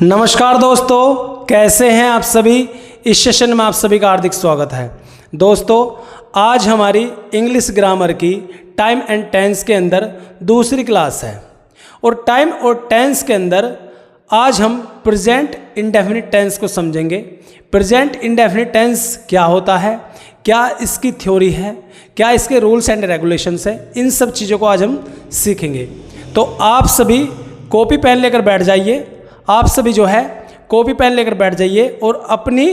नमस्कार दोस्तों, कैसे हैं आप सभी। इस सेशन में आप सभी का हार्दिक स्वागत है। दोस्तों, आज हमारी इंग्लिश ग्रामर की टाइम एंड टेंस के अंदर दूसरी क्लास है और टाइम और टेंस के अंदर आज हम प्रेजेंट इंडेफिनिट टेंस को समझेंगे। प्रेजेंट इंडेफिनिट टेंस क्या होता है, क्या इसकी थ्योरी है, क्या इसके रूल्स एंड रेगुलेशंस है, इन सब चीज़ों को आज हम सीखेंगे। तो आप सभी कॉपी पेन लेकर बैठ जाइए, आप सभी जो है कॉपी पेन लेकर बैठ जाइए और अपनी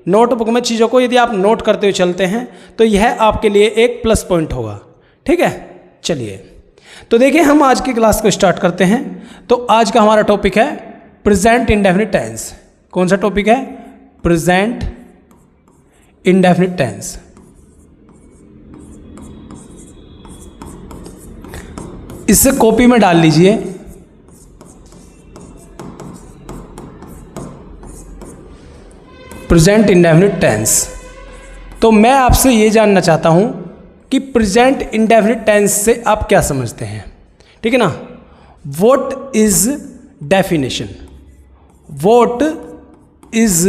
नोटबुक में चीज़ों को यदि आप नोट करते हुए चलते हैं तो यह आपके लिए एक प्लस पॉइंट होगा। ठीक है, चलिए तो देखिए हम आज की क्लास को स्टार्ट करते हैं। तो आज का हमारा टॉपिक है प्रेजेंट इंडेफिनिट टेंस। कौन सा टॉपिक है? Present indefinite tense. इसे कॉपी में डाल लीजिए। Present indefinite tense. तो मैं आपसे ये जानना चाहता हूँ कि प्रेजेंट इंडेफिनिट टेंस से आप क्या समझते हैं। ठीक है ना। What is definition? What is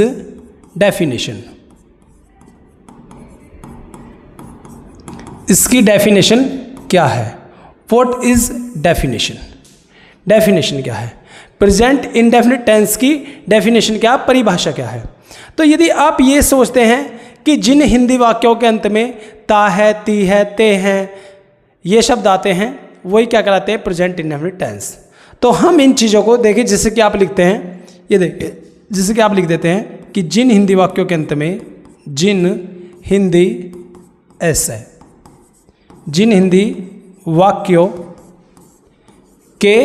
definition? इसकी डेफिनेशन क्या है? What is definition? डेफिनेशन क्या है? प्रेजेंट इंडेफिनिट टेंस की डेफिनेशन क्या, परिभाषा क्या है? तो यदि आप ये सोचते हैं कि जिन हिंदी वाक्यों के अंत में ता है, ती है, ते हैं, ये शब्द आते हैं, वही क्या कहलाते हैं? Present indefinite tense. तो हम इन चीज़ों को देखिए, जैसे कि आप लिखते हैं, ये देखिए, जैसे कि आप लिख देते हैं कि जिन हिंदी वाक्यों के अंत में, जिन हिंदी ऐसा है, जिन हिंदी वाक्यों के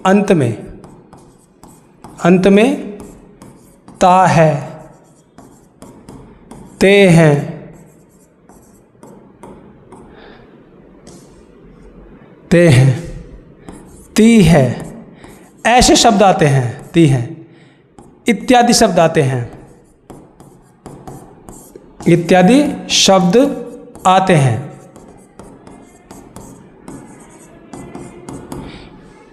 अंत में ता है, ते हैं, ते हैं, ती है, ऐसे शब्द आते हैं, ती हैं, इत्यादि शब्द आते हैं, इत्यादि शब्द आते हैं,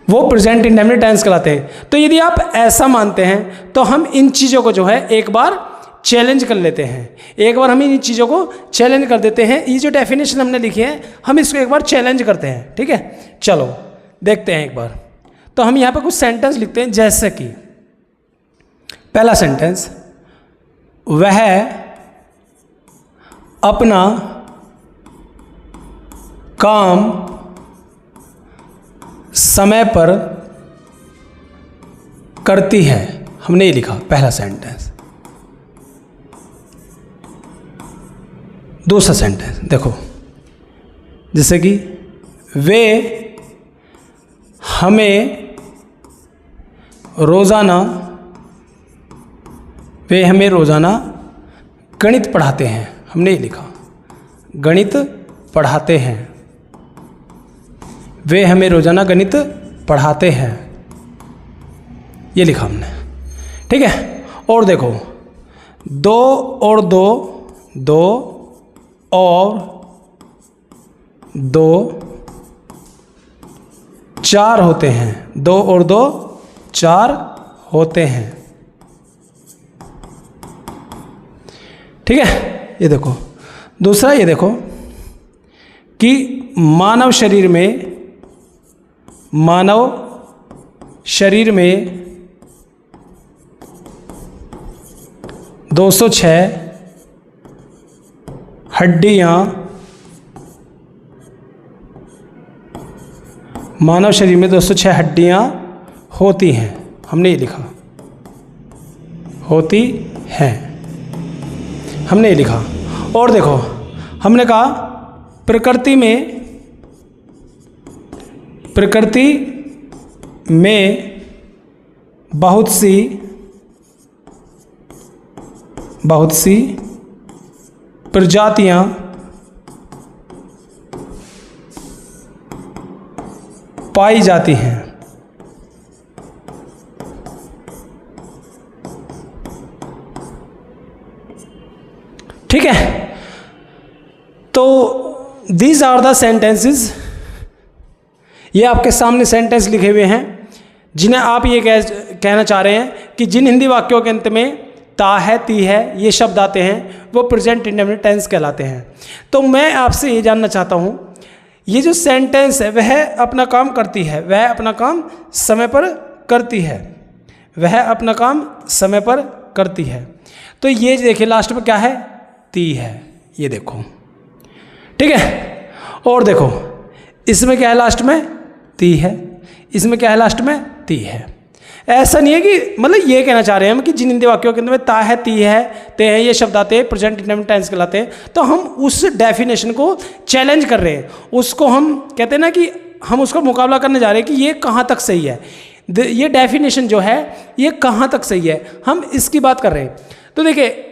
वो प्रेजेंट इंडेफिनिट टेंस कहलाते हैं। तो यदि आप ऐसा मानते हैं तो हम इन चीज़ों को जो है एक बार चैलेंज कर लेते हैं। एक बार हम इन चीज़ों को चैलेंज कर देते हैं। ये जो डेफिनेशन हमने लिखी है, हम इसको एक बार चैलेंज करते हैं। ठीक है, चलो देखते हैं एक बार। तो हम यहाँ पर कुछ सेंटेंस लिखते हैं, जैसे कि पहला सेंटेंस, वह अपना काम समय पर करती है। हमने ये लिखा पहला सेंटेंस। दूसरा सेंटेंस देखो, जैसे कि वे हमें रोज़ाना गणित पढ़ाते हैं। हमने ये लिखा गणित पढ़ाते हैं। वे हमें रोज़ाना गणित पढ़ाते हैं, ये लिखा हमने। ठीक है, और देखो, दो और दो, दो और दो चार होते हैं। दो और दो चार होते हैं। ठीक है, ये देखो। दूसरा ये देखो कि मानव शरीर में 206 हड्डियाँ, मानव शरीर में 206 हड्डियाँ होती हैं। हमने ये लिखा होती हैं, हमने ये लिखा। और देखो, हमने कहा प्रकृति में बहुत सी प्रजातियां पाई जाती हैं। ठीक है, तो दीज आर द सेंटेंसेस, ये आपके सामने सेंटेंस लिखे हुए हैं जिन्हें आप ये कहना चाह रहे हैं कि जिन हिंदी वाक्यों के अंत में ता है, ती है, ये शब्द आते हैं वो प्रेजेंट इंडेफिनिट टेंस कहलाते हैं। तो मैं आपसे ये जानना चाहता हूँ, ये जो सेंटेंस है वह अपना काम करती है, वह अपना काम समय पर करती है, वह अपना काम समय पर करती है। तो ये देखिए लास्ट में क्या है, ती है, ये देखो, ठीक है। और देखो इसमें क्या है, लास्ट में ती है, इसमें क्या है, लास्ट में ती है। ऐसा नहीं है कि मतलब ये कहना चाह रहे हैं हम कि जिन हिंदी वाक्यों के अंदर में ता है, ती है, ते हैं, ये शब्द आते हैं, प्रेजेंट इंडेफिनिट टेंस कहलाते हैं। तो हम उस डेफिनेशन को चैलेंज कर रहे हैं, उसको हम कहते हैं ना कि हम उसका मुकाबला करने जा रहे हैं कि ये कहाँ तक सही है, ये डेफिनेशन जो है ये कहाँ तक सही है, हम इसकी बात कर रहे हैं। तो देखिए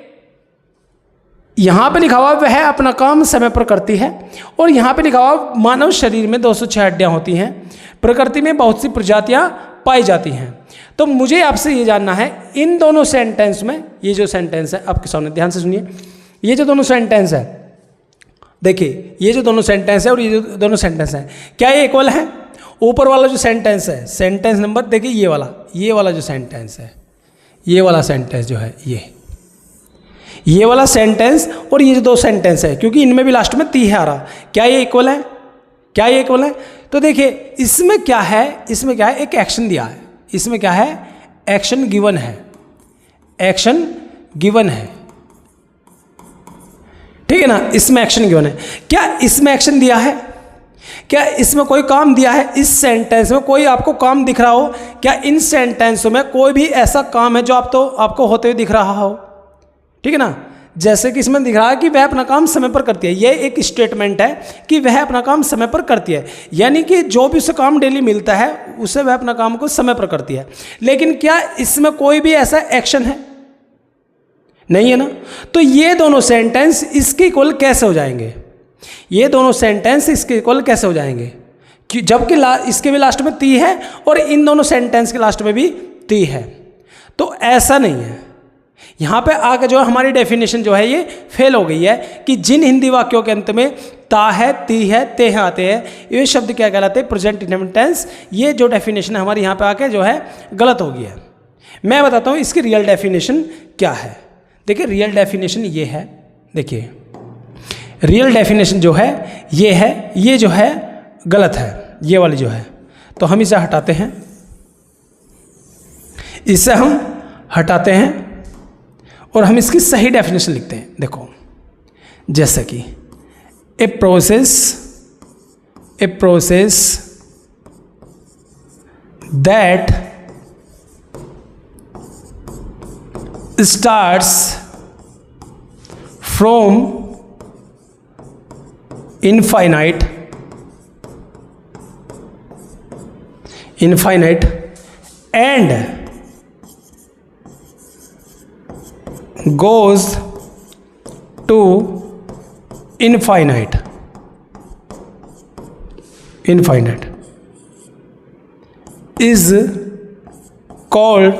यहाँ पे लिखा हुआ वह अपना काम समय पर करती है, और यहाँ पे लिखा हुआ मानव शरीर में 206 हड्डियाँ होती हैं, प्रकृति में बहुत सी प्रजातियाँ पाई जाती हैं। तो मुझे आपसे ये जानना है इन दोनों सेंटेंस में, ये जो सेंटेंस है आपके सामने ध्यान से सुनिए, ये जो दोनों सेंटेंस है, देखिए ये जो दोनों सेंटेंस है और ये जो दोनों सेंटेंस है, क्या ये इक्वल है? ऊपर वाला जो सेंटेंस है, सेंटेंस नंबर देखिए ये वाला जो सेंटेंस है, ये वाला सेंटेंस जो है, ये वाला सेंटेंस और ये जो दो सेंटेंस है, क्योंकि इनमें भी लास्ट में ती है आ रहा, क्या ये इक्वल है? क्या ये इक्वल है? तो देखिए इसमें क्या है, इसमें क्या है, एक एक्शन दिया है, इसमें क्या है, एक्शन गिवन है, एक्शन गिवन है, ठीक है ना, इसमें एक्शन गिवन है। क्या इसमें एक्शन दिया है? क्या इसमें कोई काम दिया है? इस सेंटेंस में कोई आपको काम दिख रहा हो? क्या इन सेंटेंसों में कोई भी ऐसा काम है जो आपको होते हुए दिख रहा हो? ठीक है ना, जैसे कि इसमें दिख रहा है कि वह अपना काम समय पर करती है, यह एक स्टेटमेंट है कि वह अपना काम समय पर करती है, यानी कि जो भी उसे काम डेली मिलता है उसे वह अपना काम को समय पर करती है। लेकिन क्या इसमें कोई भी ऐसा एक्शन है? नहीं है ना। तो ये दोनों सेंटेंस इसके इक्वल कैसे हो जाएंगे? ये दोनों सेंटेंस इसके इक्वल कैसे हो जाएंगे? कि जबकि इसके भी लास्ट में ती है और इन दोनों सेंटेंस के लास्ट में भी ती है। तो ऐसा नहीं है, यहाँ पे आके जो हमारी डेफिनेशन जो है ये फेल हो गई है कि जिन हिंदी वाक्यों के अंत में ता है, ती है, ते हैं आते हैं, ये शब्द क्या कहलाते हैं? Present indefinite tense. ये जो डेफिनेशन है हमारी यहाँ पे आके जो है गलत हो गई है। मैं बताता हूँ इसकी रियल डेफिनेशन क्या है। देखिए रियल डेफिनेशन ये है, देखिए रियल डेफिनेशन जो है ये है, ये जो है गलत है, ये वाली जो है, तो हम इसे हटाते हैं, इसे हम हटाते हैं और हम इसकी सही डेफिनेशन लिखते हैं। देखो जैसे कि a process that starts from infinite and goes to infinite is called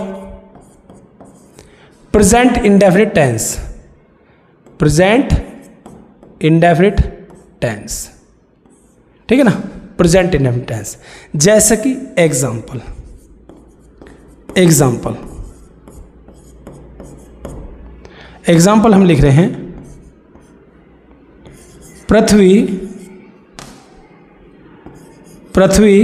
present indefinite tense. Present indefinite tense, ठीक है ना, प्रेजेंट इंडेफिनिट टेंस। जैसे कि एग्जाम्पल हम लिख रहे हैं, पृथ्वी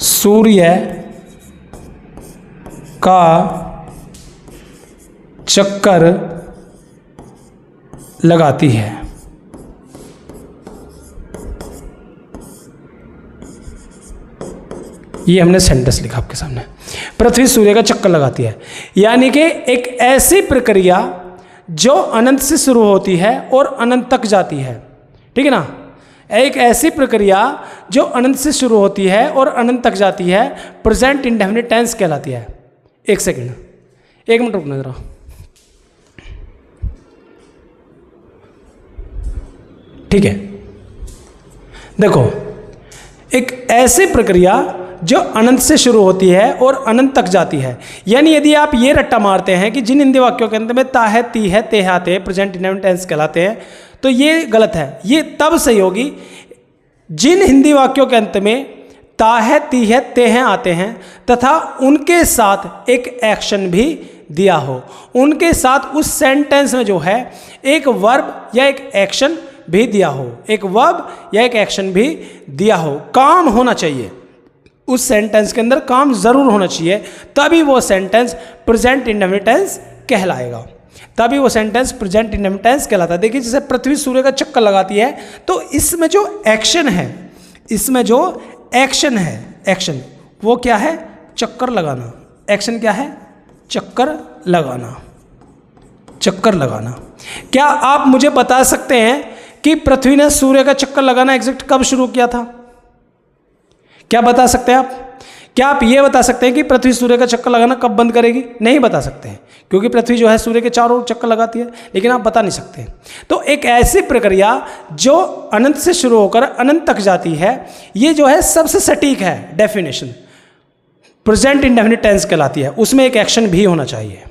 सूर्य का चक्कर लगाती है। ये हमने सेंटेंस लिखा आपके सामने, पृथ्वी सूर्य का चक्कर लगाती है, यानी कि एक ऐसी प्रक्रिया जो अनंत से शुरू होती है और अनंत तक जाती है, ठीक है ना। एक ऐसी प्रक्रिया जो अनंत से शुरू होती है और अनंत तक जाती है, प्रेजेंट इंडेफिनिट टेंस कहलाती है। एक सेकंड, एक मिनट रुकना जरा। ठीक है, देखो एक ऐसी प्रक्रिया जो अनंत से शुरू होती है और अनंत तक जाती है, यानी यदि आप ये रट्टा मारते हैं कि जिन हिंदी वाक्यों के अंत में ता है, ती है, ते आते हैं, प्रेजेंट इंडेफिनिट टेंस कहलाते हैं, तो ये गलत है। ये तब सही होगी जिन हिंदी वाक्यों के अंत में ता है, ती है, ते हैं आते हैं तथा उनके साथ एक एक्शन भी दिया हो। उनके साथ उस सेंटेंस में जो है एक वर्ब या एक एक्शन भी दिया हो, एक वर्ब या एक एक्शन भी दिया हो, काम होना चाहिए उस सेंटेंस के अंदर, काम जरूर होना चाहिए, तभी वो सेंटेंस प्रेजेंट इंडेफिनिट टेंस कहलाएगा, तभी वो सेंटेंस प्रेजेंट इंडेफिनिट टेंस कहलाता है। देखिए जैसे पृथ्वी सूर्य का चक्कर लगाती है, तो इसमें जो एक्शन है, इसमें जो एक्शन है, एक्शन वो क्या है, चक्कर लगाना। एक्शन क्या है, चक्कर लगाना, चक्कर लगाना। क्या आप मुझे बता सकते हैं कि पृथ्वी ने सूर्य का चक्कर लगाना एग्जैक्ट कब शुरू किया था? क्या बता सकते हैं आप? क्या आप ये बता सकते हैं कि पृथ्वी सूर्य का चक्कर लगाना कब बंद करेगी? नहीं बता सकते हैं, क्योंकि पृथ्वी जो है सूर्य के चारों ओर चक्कर लगाती है, लेकिन आप बता नहीं सकते। तो एक ऐसी प्रक्रिया जो अनंत से शुरू होकर अनंत तक जाती है, ये जो है सबसे सटीक है डेफिनेशन, प्रेजेंट इंडेफिनिट टेंस कहलाती है, उसमें एक एक्शन भी होना चाहिए।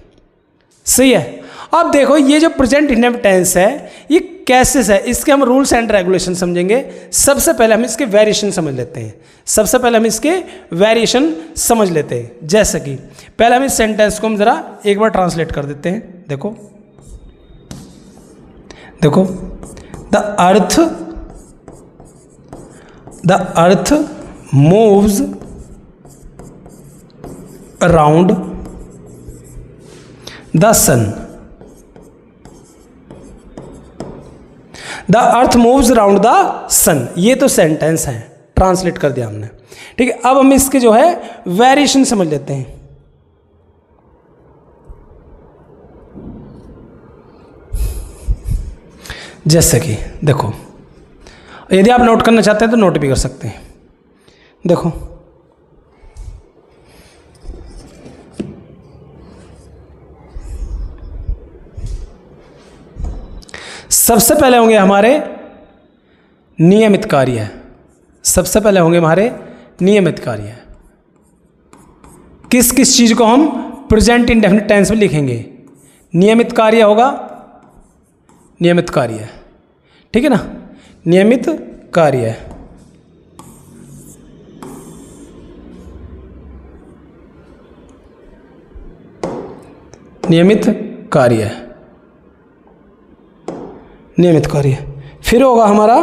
सही है। अब देखो ये जो प्रेजेंट इंडेफिनिट टेंस है ये कैसे है, इसके हम रूल्स एंड रेगुलेशन समझेंगे। सबसे पहले हम इसके वेरिएशन समझ लेते हैं, सबसे पहले हम इसके वेरिएशन समझ लेते हैं। जैसे कि पहले हम इस सेंटेंस को हम जरा एक बार ट्रांसलेट कर देते हैं। देखो देखो, the earth moves around the sun, the earth moves around the sun. ये तो सेंटेंस है, ट्रांसलेट कर दिया हमने। ठीक है, अब हम इसके जो है वेरिएशन समझ लेते हैं। जैसे कि देखो, यदि आप नोट करना चाहते हैं तो नोट भी कर सकते हैं। देखो सबसे पहले होंगे हमारे नियमित कार्य, सबसे पहले होंगे हमारे नियमित कार्य। किस किस चीज को हम प्रेजेंट इंडेफिनिट टेंस में लिखेंगे? नियमित कार्य होगा, नियमित कार्य, ठीक है ना, नियमित कार्य। नियमित कार्य, नियमित कार्य। फिर होगा हमारा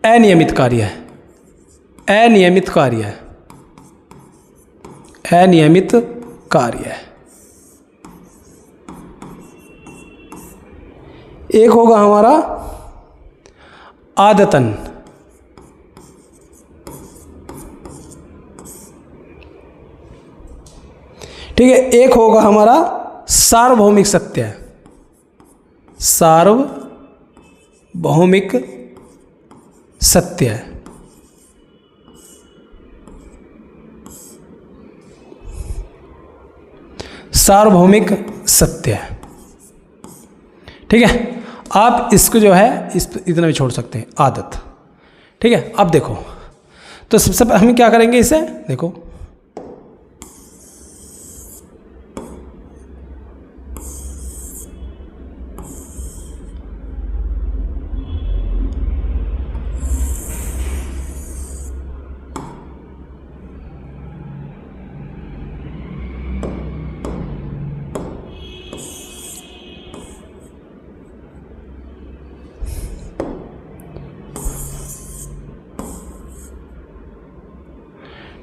अनियमित कार्य, अनियमित कार्य, अनियमित कार्य। एक होगा हमारा आदतन, ठीक है। एक होगा हमारा सार्वभौमिक सत्य, सार्वभौमिक सत्य। सार्वभौमिक सत्य, ठीक है। आप इसको जो है इतना भी छोड़ सकते हैं, आदत, ठीक है। अब देखो, तो सबसे पहले हम क्या करेंगे इसे, देखो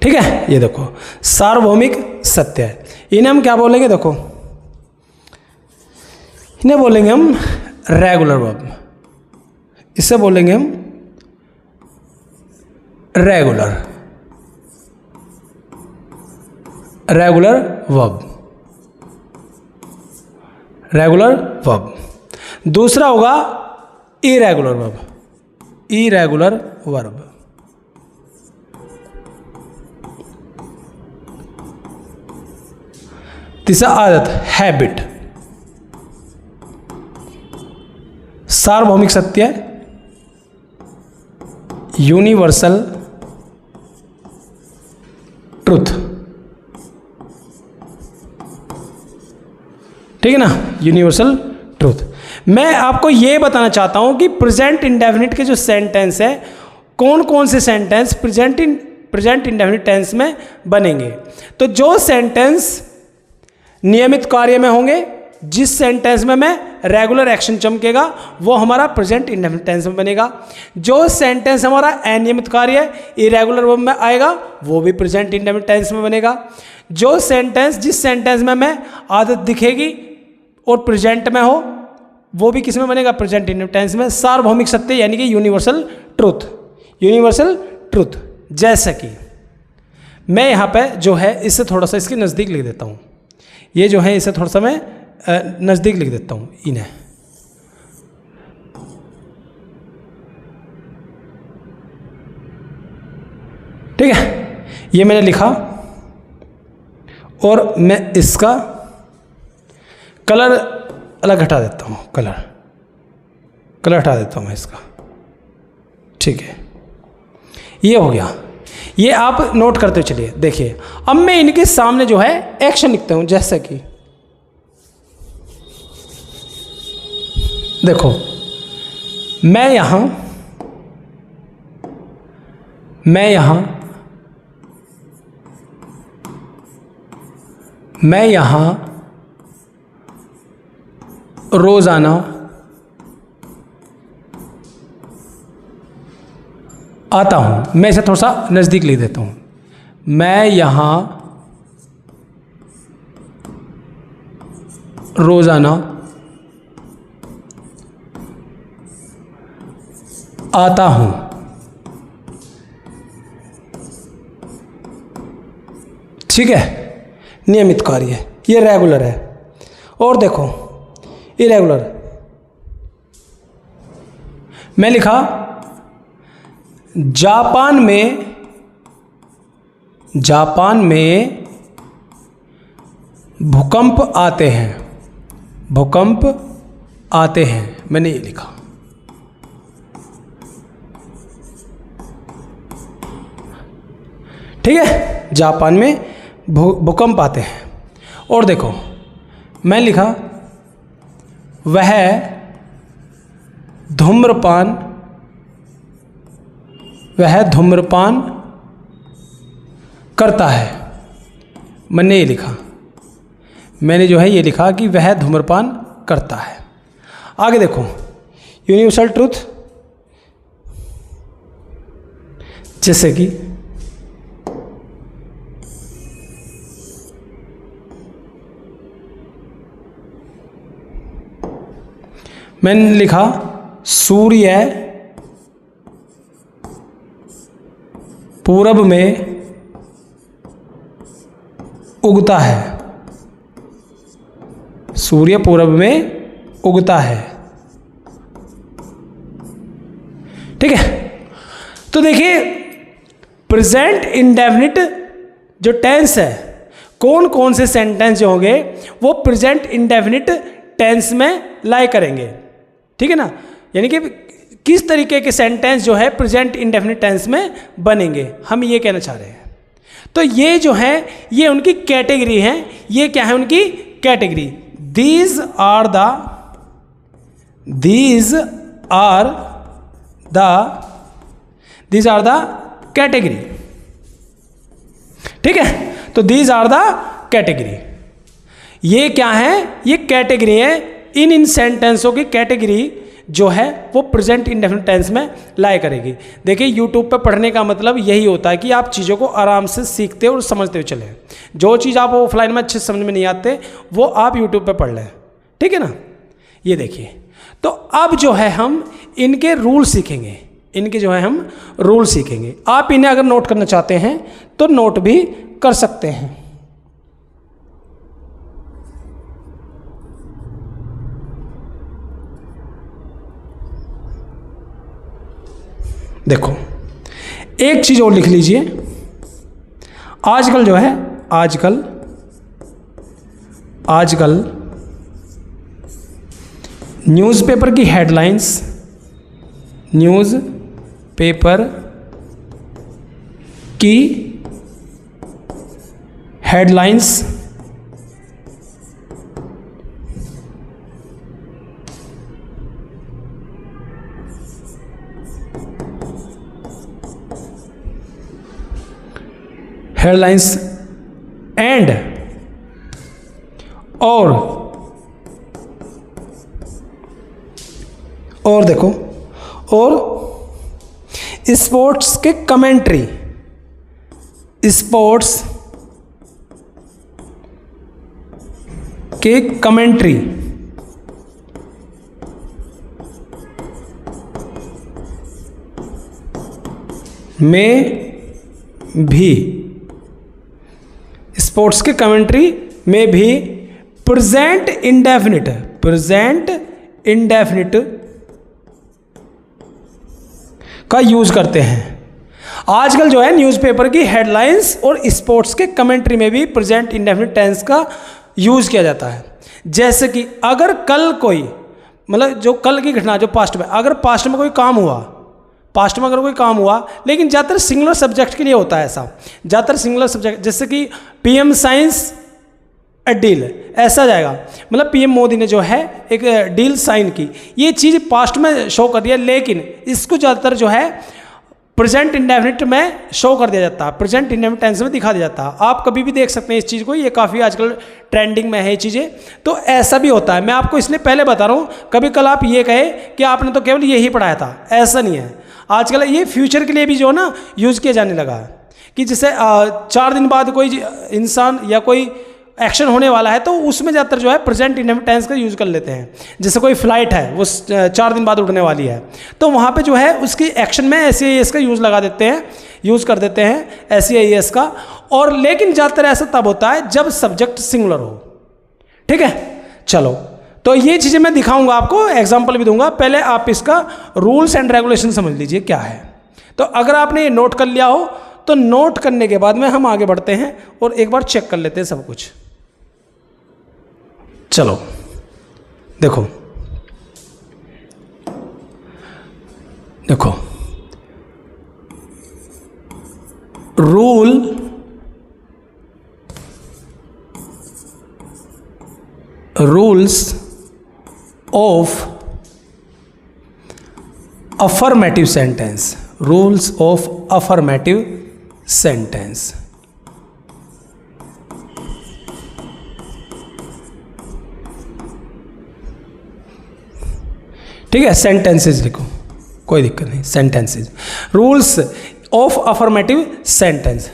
ठीक है। ये देखो सार्वभौमिक सत्य है, इन्हें हम क्या बोलेंगे, देखो इन्हें बोलेंगे हम रेगुलर वर्ब, इसे बोलेंगे हम regular, regular verb, regular verb. दूसरा होगा इरेगुलर वर्ब, इरेगुलर वर्ब। तीसरा आदत, हैबिट। सार्वभौमिक सत्य, यूनिवर्सल ट्रुथ, ठीक है ना, यूनिवर्सल ट्रुथ। मैं आपको यह बताना चाहता हूं कि प्रेजेंट इंडेफिनिट के जो सेंटेंस है कौन कौन से सेंटेंस प्रेजेंट इंडेफिनिट टेंस में बनेंगे। तो जो सेंटेंस नियमित कार्य में होंगे, जिस सेंटेंस में रेगुलर एक्शन चमकेगा, वो हमारा प्रेजेंट इंडेफिनिट टेंस में बनेगा। जो सेंटेंस हमारा अनियमित कार्य इरेगुलर वर्ब में आएगा, वो भी प्रेजेंट इंडेफिनिट टेंस में बनेगा। जो सेंटेंस जिस सेंटेंस में आदत दिखेगी और प्रेजेंट में हो, वो भी किस में बनेगा, प्रेजेंट इंडेफिनिट टेंस में। सार्वभौमिक सत्य यानी कि यूनिवर्सल ट्रूथ, यूनिवर्सल ट्रूथ। जैसे कि मैं यहाँ पे जो है इससे थोड़ा सा इसके नज़दीक लिख देता हूँ, ये जो है इसे थोड़ा सा मैं नज़दीक लिख देता हूँ इन्हें। ठीक है, ये मैंने लिखा और मैं इसका कलर अलग हटा देता हूँ, कलर हटा देता हूँ मैं इसका। ठीक है, ये हो गया। ये आप नोट करते चलिए। देखिए अब मैं इनके सामने जो है एक्शन लिखता हूँ, जैसे कि देखो मैं यहां रोजाना आता हूं। मैं इसे थोड़ा सा नज़दीक लिख देता हूं। मैं यहां रोजाना आता हूं। ठीक है, नियमित कार्य, ये रेगुलर है। और देखो इरेगुलर, मैं लिखा जापान में भूकंप आते हैं, मैंने ये लिखा। ठीक है, जापान में भूकंप आते हैं। और देखो मैं लिखा वह धूम्रपान करता है, मैंने ये लिखा। मैंने जो है ये लिखा कि वह धूम्रपान करता है। आगे देखो यूनिवर्सल ट्रूथ, जैसे कि मैंने लिखा सूर्य पूरब में उगता है, सूर्य पूरब में उगता है। ठीक है, तो देखिए प्रेजेंट इंडेफिनिट जो टेंस है, कौन कौन से सेंटेंस जो होंगे वो प्रेजेंट इंडेफिनिट टेंस में लाई करेंगे। ठीक है ना, यानी कि किस तरीके के सेंटेंस जो है प्रेजेंट इंडेफिनिट टेंस में बनेंगे, हम ये कहना चाह रहे हैं। तो ये जो है ये उनकी कैटेगरी है। ये क्या है उनकी category? These are the category. ठीक है, तो दीज आर द कैटेगरी, ये क्या है? ये कैटेगरी है। इन सेंटेंसों की कैटेगरी जो है वो प्रेजेंट इंडेफिनिट टेंस में लाई करेगी। देखिए यूट्यूब पे पढ़ने का मतलब यही होता है कि आप चीज़ों को आराम से सीखते और समझते हुए चलें। जो चीज़ आप ऑफलाइन में अच्छे से समझ में नहीं आते वो आप यूट्यूब पे पढ़ लें। ठीक है ना, ये देखिए। तो अब जो है हम इनके रूल सीखेंगे, इनके जो है हम रूल सीखेंगे। आप इन्हें अगर नोट करना चाहते हैं तो नोट भी कर सकते हैं। देखो एक चीज और लिख लीजिए। आजकल जो है आजकल न्यूज़पेपर की हेडलाइंस, न्यूज़पेपर की हेडलाइंस हेडलाइंस एंड और देखो, और स्पोर्ट्स के कमेंट्री, स्पोर्ट्स के कमेंट्री में भी, स्पोर्ट्स के कमेंट्री में भी प्रेजेंट इंडेफिनिट का यूज करते हैं। आजकल जो है न्यूज़पेपर की हेडलाइंस और स्पोर्ट्स के कमेंट्री में भी प्रेजेंट इंडेफिनिट टेंस का यूज किया जाता है। जैसे कि अगर कल कोई, मतलब जो कल की घटना, जो पास्ट में, अगर पास्ट में कोई काम हुआ, पास्ट में अगर कोई काम हुआ, लेकिन ज़्यादातर सिंगुलर सब्जेक्ट के लिए होता है ऐसा, ज़्यादातर सिंगुलर सब्जेक्ट, जैसे कि पीएम साइंस ए डील, ऐसा जाएगा, मतलब पीएम मोदी ने जो है एक डील साइन की, ये चीज़ पास्ट में शो कर दिया, लेकिन इसको ज़्यादातर जो है प्रेजेंट इंडेफिनिट में शो कर दिया जाता है, प्रेजेंट इंडेफिनिट टेंस में दिखा दिया जाता है। आप कभी भी देख सकते हैं इस चीज़ को, ये काफ़ी आजकल ट्रेंडिंग में है ये चीज़ें, तो ऐसा भी होता है। मैं आपको इसलिए पहले बता रहा हूँ, कभी कल आप ये कहे कि आपने तो केवल यही पढ़ाया था, ऐसा नहीं है। आजकल ये फ्यूचर के लिए भी जो है ना यूज़ किया जाने लगा है, कि जैसे 4 दिन बाद कोई इंसान या कोई एक्शन होने वाला है, तो उसमें ज़्यादातर जो है प्रेजेंट इंडेफिनिट टेंस का यूज़ कर लेते हैं। जैसे कोई फ्लाइट है, वो 4 दिन बाद उड़ने वाली है, तो वहाँ पे जो है उसकी एक्शन में SEIS का यूज़ लगा देते हैं, यूज़ कर देते हैं SEIS का। और लेकिन ज़्यादातर ऐसा तब होता है जब सब्जेक्ट सिंगुलर हो। ठीक है, चलो, तो ये चीज़ें मैं दिखाऊंगा आपको, एग्जाम्पल भी दूंगा। पहले आप इसका रूल्स एंड रेगुलेशन समझ लीजिए क्या है। तो अगर आपने ये नोट कर लिया हो, तो नोट करने के बाद में हम आगे बढ़ते हैं और एक बार चेक कर लेते हैं सब कुछ। चलो देखो, देखो, rules of affirmative sentence, rules of affirmative sentence. ठीक है, सेंटेंसेस लिखो, कोई दिक्कत नहीं, sentences, rules of affirmative sentence.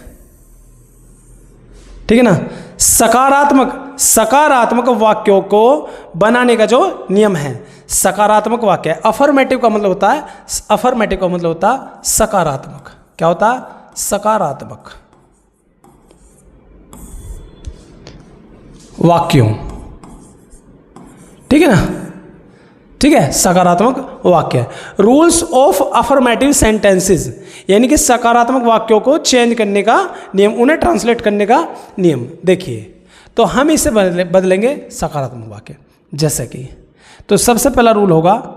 ठीक है ना, सकारात्मक वाक्यों को बनाने का जो नियम है, सकारात्मक वाक्य है। अफर्मेटिव का मतलब होता है, अफर्मेटिव का मतलब होता है सकारात्मक। क्या होता है? सकारात्मक वाक्यों। ठीक है ना, ठीक है, सकारात्मक वाक्य। रूल्स ऑफ अफर्मेटिव सेंटेंसेस, यानी कि सकारात्मक वाक्यों को चेंज करने का नियम, उन्हें ट्रांसलेट करने का नियम। देखिए, तो हम इसे बदलेंगे सकारात्मक वाक्य। जैसे कि, तो सबसे पहला रूल होगा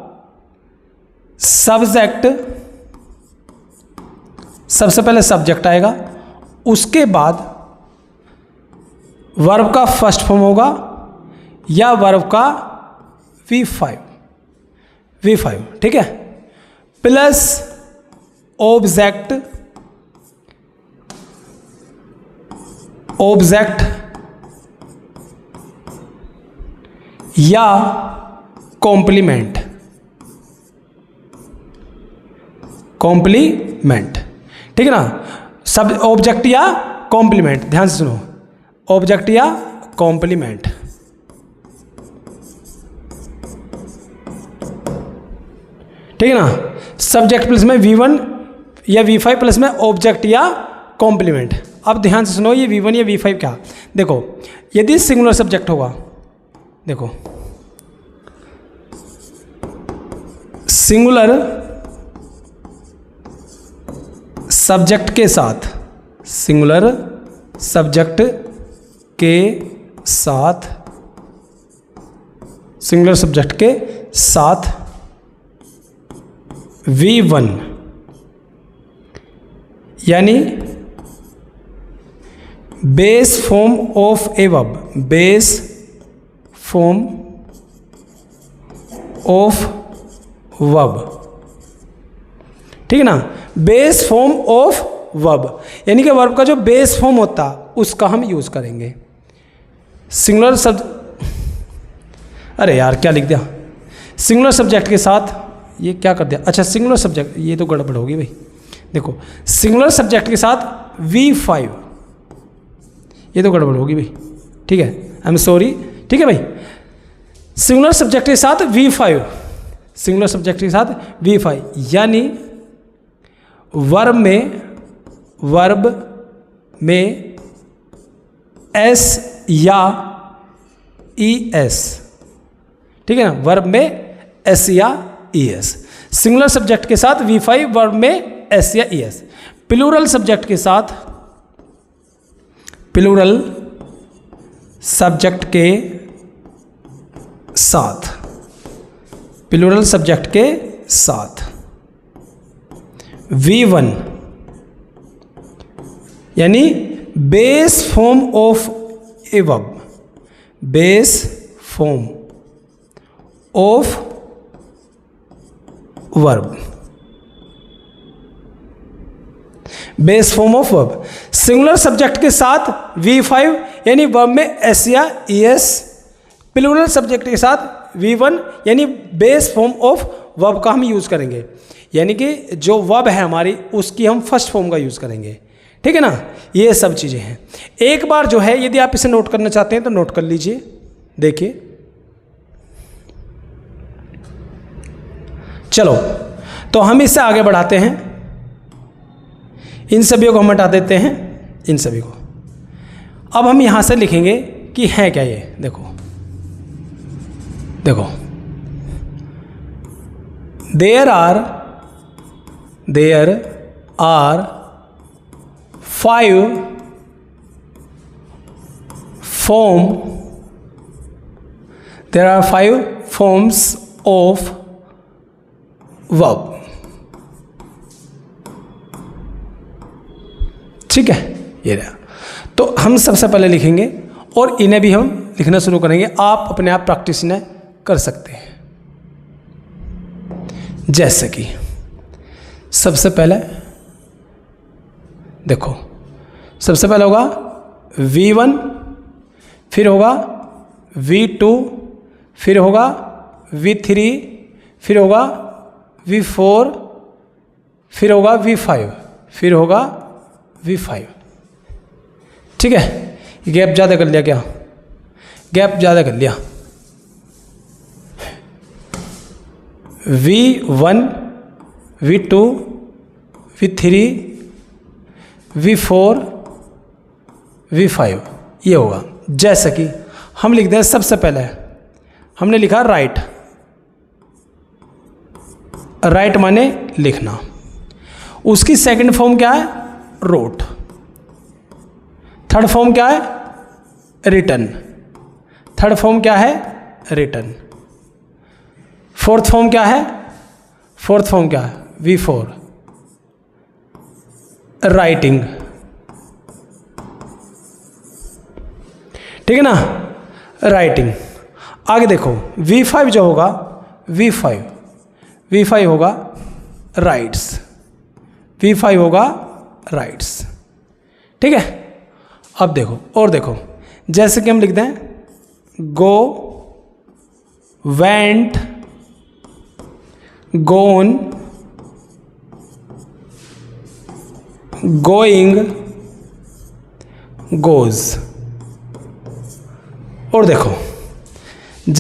सब्जेक्ट, सबसे पहले सब्जेक्ट आएगा, उसके बाद वर्ब का फर्स्ट फॉर्म होगा या वर्ब का V5, ठीक है, प्लस ऑब्जेक्ट, या कॉम्प्लीमेंट, ठीक है ना, सब ऑब्जेक्ट या कॉम्प्लीमेंट, ध्यान से सुनो, ऑब्जेक्ट या कॉम्प्लीमेंट। ठीक है ना, सब्जेक्ट प्लस में V1 या V5 प्लस में ऑब्जेक्ट या कॉम्प्लीमेंट। अब ध्यान से सुनो, ये V1 या V5 क्या, देखो, यदि सिंगुलर सब्जेक्ट होगा, देखो, सिंगुलर सब्जेक्ट के साथ, सिंगुलर सब्जेक्ट के साथ, सिंगुलर सब्जेक्ट के साथ V1, यानी base form of a verb, base form of verb. ठीक है ना, बेस फॉर्म ऑफ वर्ब, यानी कि वर्ब का जो बेस फॉर्म होता उसका हम यूज़ करेंगे। सिंगुलर अरे यार क्या लिख दिया, सिंगुलर सब्जेक्ट के साथ ये क्या कर दिया, अच्छा सिंगुलर सब्जेक्ट, ये तो गड़बड़ होगी भाई। देखो सिंगुलर सब्जेक्ट के साथ V5, ये तो गड़बड़ होगी भाई, ठीक है, आई एम सॉरी, ठीक है भाई। सिंगुलर सब्जेक्ट के साथ V5, सिंगुलर सब्जेक्ट के साथ V5, यानी वर्ब में S या ES, ठीक है ना, वर्ब में S या ES। सिंगुलर सब्जेक्ट के साथ V5, वर्ब में S या ES। प्लूरल सब्जेक्ट के साथ, प्लूरल सब्जेक्ट के साथ, प्लूरल सब्जेक्ट के साथ V1, यानी base form of a verb, base form of verb, base form of verb. Singular subject के साथ V5, यानी वर्ब में S या ES। प्लूरल सब्जेक्ट के साथ V1, यानी बेस फॉर्म ऑफ वर्ब का हम यूज़ करेंगे, यानी कि जो वर्ब है हमारी उसकी हम फर्स्ट फॉर्म का यूज़ करेंगे, ठीक है ना। ये सब चीज़ें हैं। एक बार जो है यदि आप इसे नोट करना चाहते हैं तो नोट कर लीजिए, देखिए। चलो तो हम इससे आगे बढ़ाते हैं, इन सभी को हम हटा देते हैं, इन सभी को। अब हम यहां से लिखेंगे कि है क्या ये, देखो देखो, there are 5 forms of verb, ठीक है, ये रहा। तो हम सबसे पहले लिखेंगे और इन्हें भी हम लिखना शुरू करेंगे, आप अपने आप प्रैक्टिस इन्हें कर सकते हैं। जैसे कि सबसे पहले देखो, सबसे पहले होगा V1, फिर होगा V2, फिर होगा V3, फिर होगा V4, फिर होगा V5, फिर होगा V5, ठीक है। गैप ज़्यादा कर लिया क्या, गैप ज़्यादा कर लिया। V1, V2, V3, V4, V5, ये होगा। जैसे कि हम लिख दें, सबसे पहले हमने लिखा राइट, राइट माने लिखना, उसकी सेकंड फॉर्म क्या है, रोट। थर्ड फॉर्म क्या है, रिटन। थर्ड फॉर्म क्या है, रिटन। फोर्थ फॉर्म क्या है, फोर्थ फॉर्म क्या है, V4, राइटिंग, ठीक है ना, राइटिंग। आगे देखो V5 जो होगा, V5 होगा राइट्स, V5 होगा राइट्स, ठीक है। अब देखो और देखो, जैसे कि हम लिख दें गो, वेंट, गोन, गोइंग, गोज। और देखो